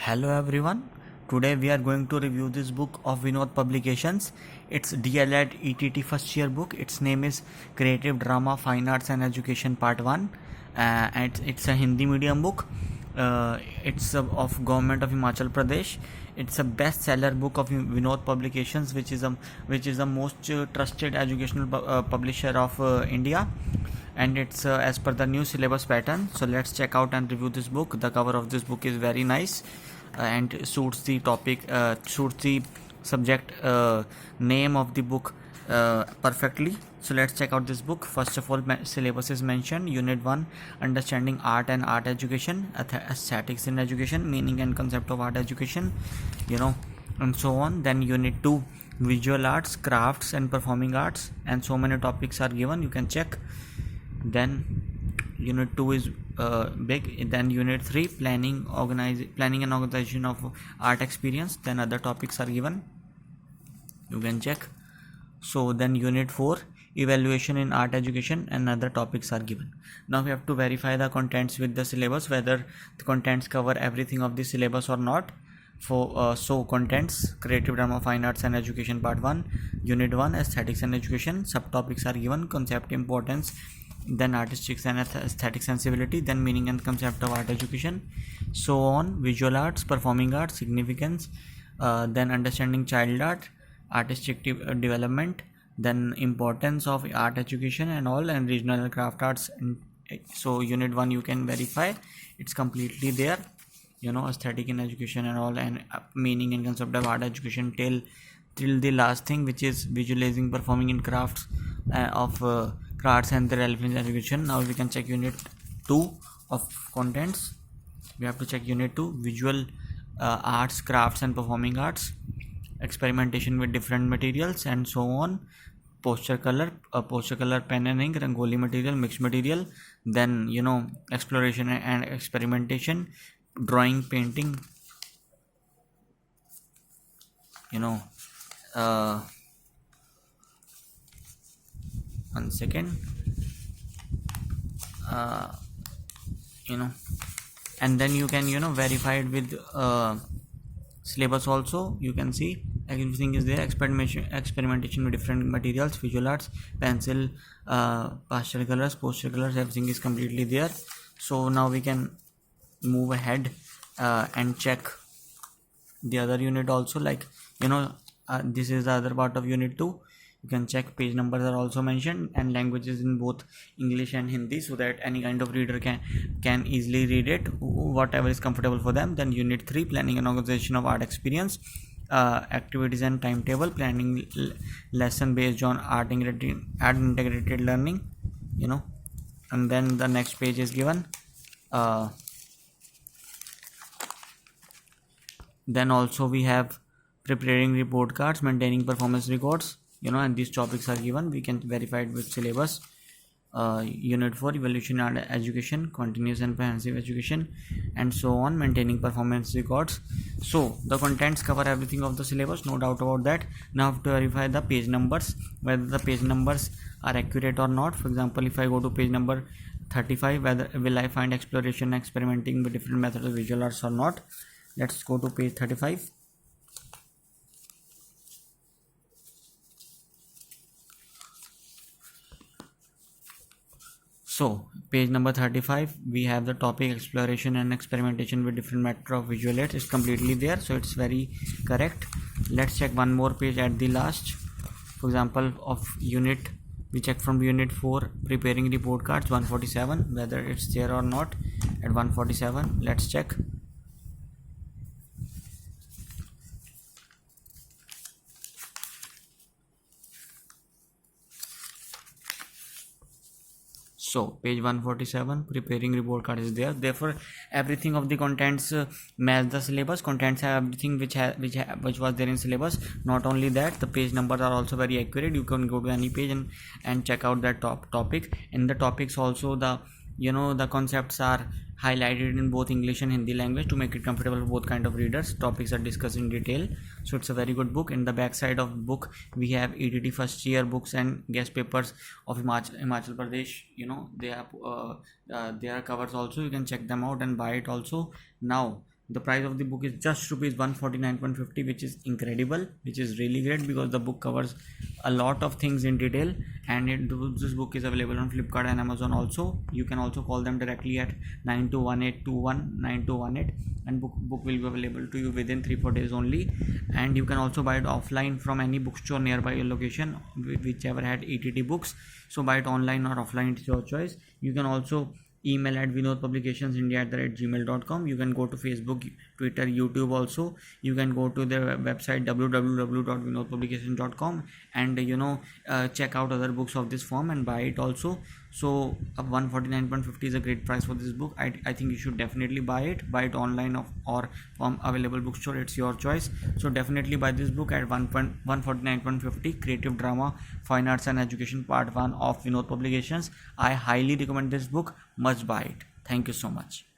Hello everyone. Today we are going to review this book of Vinod Publications. It's DLED ETT first year book. Its name is Creative Drama, Fine Arts and Education Part 1. And it's a Hindi medium book. It's of Government of Himachal Pradesh. It's a bestseller book of Vinod Publications, which is the most trusted educational publisher of India, and it's as per the new syllabus pattern. So let's check out and review this book. The cover of this book is very nice and suits the topic, suits the subject name of the book perfectly. So let's check out this book. First of all, syllabus is mentioned. Unit 1, understanding art and art education, aesthetics in education, meaning and concept of art education, and so on. Then unit 2, visual arts, crafts and performing arts, and so many topics are given, you can check. Then unit 2 is big. Then unit 3, planning and organization of art experience. Then other topics are given, you can check. So then unit 4, evaluation in art education, and other topics are given. Now we have to verify the contents with the syllabus, whether the contents cover everything of the syllabus or not. So contents: creative drama, fine arts and education part 1, unit 1, aesthetics and education. Subtopics are given: concept, importance, then artistic and aesthetic sensibility, then meaning and concept of art education, so on. Visual arts, performing arts, significance, then understanding child art, artistic development, then importance of art education and all, and regional and craft arts. And so unit 1 you can verify, it's completely there, aesthetic in education and all, and meaning and concept of art education till the last thing, which is visualizing performing in crafts of crafts and the relevant education. Now we can check unit 2 of contents. We have to check unit 2, visual arts, crafts and performing arts, experimentation with different materials and so on. Poster color, pen and ink, rangoli material, mixed material. Then exploration and experimentation, drawing, painting, one second, and then you can verify it with syllabus also. You can see everything is there. Experimentation with different materials, visual arts, pencil, pastel colors, poster colors, everything is completely there. So now we can move ahead and check the other unit also, like this is the other part of unit 2. You can check page numbers are also mentioned, and languages in both English and Hindi, so that any kind of reader can easily read it, whatever is comfortable for them. Then unit 3, planning and organization of art experience, activities and timetable, planning lesson based on art integrated learning, and then the next page is given. Then also we have preparing report cards, maintaining performance records, and these topics are given. We can verify it with syllabus. Unit 4, evaluation and education, continuous and comprehensive education, and so on, maintaining performance records. So the contents cover everything of the syllabus, no doubt about that. Now to verify the page numbers, whether the page numbers are accurate or not. For example, if I go to page number 35, whether will I find exploration, experimenting with different methods of visual arts or not. Let's go to page 35. So page number 35, we have the topic exploration and experimentation with different matter of visual arts. It's completely there, so it's very correct. Let's check one more page at the last. For example, of unit, we check from unit 4, preparing report cards, 147, whether it's there or not. At 147, let's check. So page 147, preparing report card is there. Therefore everything of the contents match the syllabus. Contents have everything which was there in syllabus. Not only that, the page numbers are also very accurate. You can go to any page and check out that topic. In the topics also, the concepts are highlighted in both English and Hindi language to make it comfortable for both kind of readers. Topics are discussed in detail, so it's a very good book. In the back side of book, we have ETT first year books and guest papers of Himachal Pradesh. They are covers also. You can check them out and buy it also. Now The price of the book is just rupees 149.50, which is incredible, which is really great because the book covers a lot of things in detail. And this book is available on Flipkart and Amazon also. You can also call them directly at 9218219218, and book will be available to you within 3-4 days only. And you can also buy it offline from any bookstore nearby your location, whichever had ETT books. So buy it online or offline, it's your choice. You can also email at vinodpublicationsindia@gmail.com. You can go to Facebook, Twitter, YouTube also. You can go to their website www.vinodpublication.com and check out other books of this form and buy it also. So 149.50 is a great price for this book. I think you should definitely buy it online or from available bookstore, it's your choice. So definitely buy this book at 149.50, Creative Drama, Fine Arts and Education Part 1 of Vinod Publications. I highly recommend this book. Must buy it. Thank you so much.